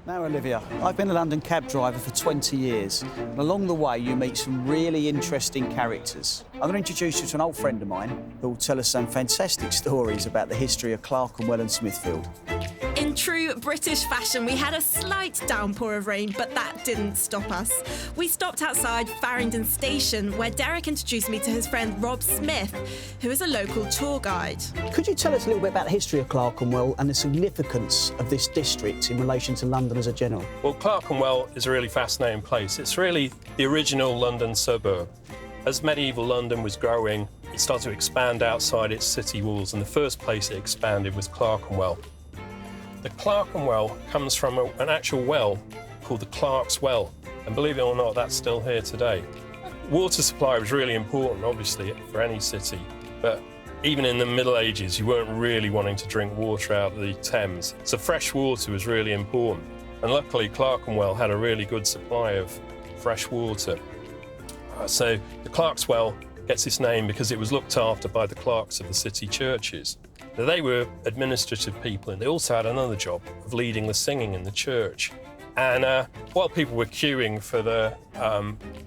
Now, Olivia, I've been a London cab driver for 20 years, and along the way you meet some really interesting characters. I'm going to introduce you to an old friend of mine who will tell us some fantastic stories about the history of Clerkenwell and Smithfield. In true British fashion, we had a slight downpour of rain, but that didn't stop us. We stopped outside Farringdon Station, where Derek introduced me to his friend Rob Smith, who is a local tour guide. Could you tell us a little bit about the history of Clerkenwell and the significance of this district in relation to London as a general? Well, Clerkenwell is a really fascinating place. It's really the original London suburb. As medieval London was growing, it started to expand outside its city walls, and the first place it expanded was Clerkenwell. The Clerkenwell comes from an actual well called the Clark's Well, and believe it or not, that's still here today. Water supply was really important, obviously, for any city, but even in the Middle Ages, you weren't really wanting to drink water out of the Thames, so fresh water was really important. And luckily, Clerkenwell had a really good supply of fresh water. So the Clark's Well gets its name because it was looked after by the clerks of the city churches. Now, they were administrative people, and they also had another job of leading the singing in the church. And while people were queuing for the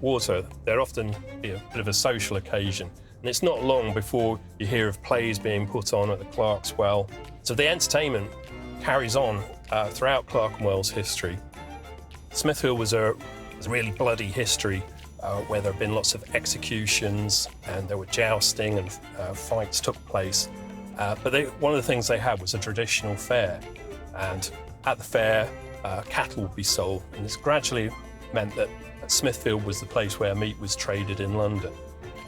water, there'd often be a bit of a social occasion. And it's not long before you hear of plays being put on at the Clark's Well. So the entertainment carries on throughout Clerkenwell's history. Smithfield was a really bloody history where there have been lots of executions, and there were jousting and fights took place. But one of the things they had was a traditional fair, and at the fair, cattle would be sold, and this gradually meant that Smithfield was the place where meat was traded in London.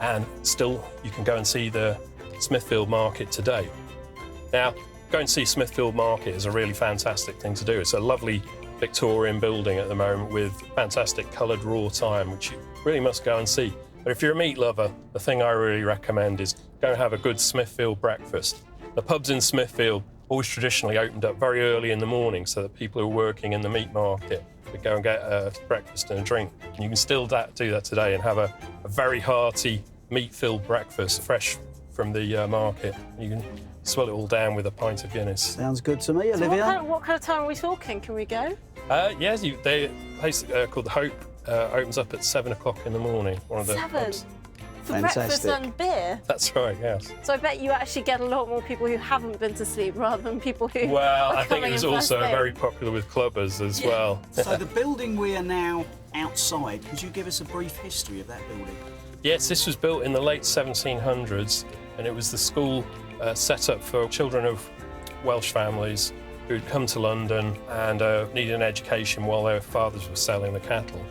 And still, you can go and see the Smithfield Market today. Now, go and see Smithfield Market is a really fantastic thing to do. It's a lovely Victorian building at the moment with fantastic coloured wrought iron, which you really must go and see. But if you're a meat lover, the thing I really recommend is go and have a good Smithfield breakfast. The pubs in Smithfield always traditionally opened up very early in the morning so that people who are working in the meat market could go and get a breakfast and a drink. And you can still do that today and have a very hearty meat-filled breakfast, fresh from the market. You can swell it all down with a pint of Guinness. Sounds good to me, So Olivia. what kind of time are we talking? Can we go? Yes, the place called The Hope opens up at 7 o'clock in the morning. One of the 7? pubs. For breakfast and beer? That's right, yes. So I bet you actually get a lot more people who haven't been to sleep rather than people who Well, are I think it was also thing. very popular with clubbers as well. So the building we are now outside, could you give us a brief history of that building? Yes, this was built in the late 1700s, and it was the school set up for children of Welsh families who'd come to London and needed an education while their fathers were selling the cattle.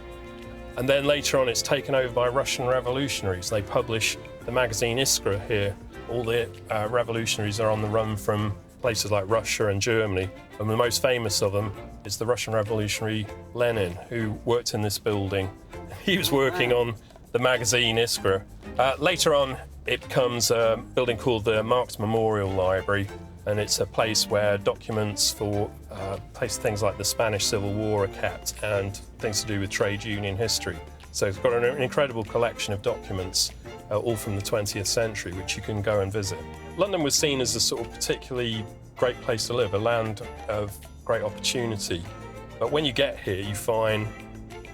And then later on, it's taken over by Russian revolutionaries. They publish the magazine Iskra here. All the revolutionaries are on the run from places like Russia and Germany. And the most famous of them is the Russian revolutionary Lenin, who worked in this building. He was working on the magazine Iskra. Later on, it becomes a building called the Marx Memorial Library, and it's a place where documents for things like the Spanish Civil War are kept and things to do with trade union history. So it's got an incredible collection of documents, all from the 20th century, which you can go and visit. London was seen as a sort of particularly great place to live, a land of great opportunity. But when you get here, you find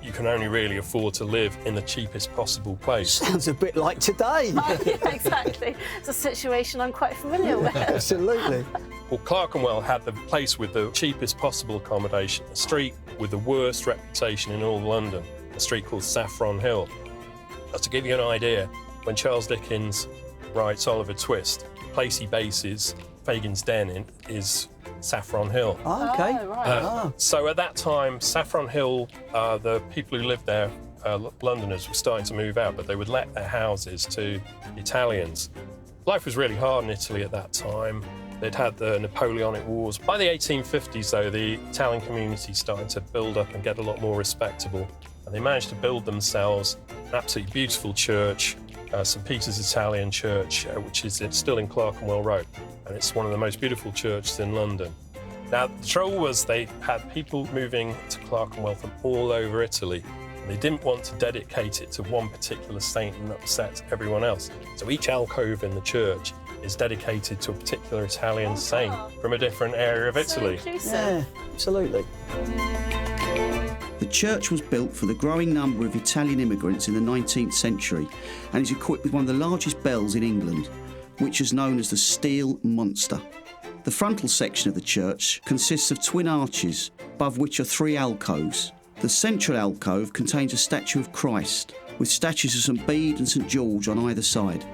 you can only really afford to live in the cheapest possible place. Sounds a bit like today. Yeah, exactly. It's a situation I'm quite familiar with. Absolutely. Well, Clerkenwell had the place with the cheapest possible accommodation, a street with the worst reputation in all of London, a street called Saffron Hill. To give you an idea, when Charles Dickens writes Oliver Twist, the place he bases Fagin's Den in is Saffron Hill. Oh, okay. Oh, right. So at that time, Saffron Hill, the people who lived there, Londoners, were starting to move out, but they would let their houses to Italians. Life was really hard in Italy at that time. They'd had the Napoleonic Wars. By the 1850s, though, the Italian community started to build up and get a lot more respectable. And they managed to build themselves an absolutely beautiful church, St. Peter's Italian Church, which is still in Clerkenwell Road. And it's one of the most beautiful churches in London. Now, the trouble was they had people moving to Clerkenwell from all over Italy. And they didn't want to dedicate it to one particular saint and upset everyone else. So each alcove in the church is dedicated to a particular Italian saint from a different area of Italy. So inclusive. Yeah, absolutely. The church was built for the growing number of Italian immigrants in the 19th century and is equipped with one of the largest bells in England, which is known as the Steel Monster. The frontal section of the church consists of twin arches, above which are 3 alcoves. The central alcove contains a statue of Christ, with statues of St Bede and St George on either side.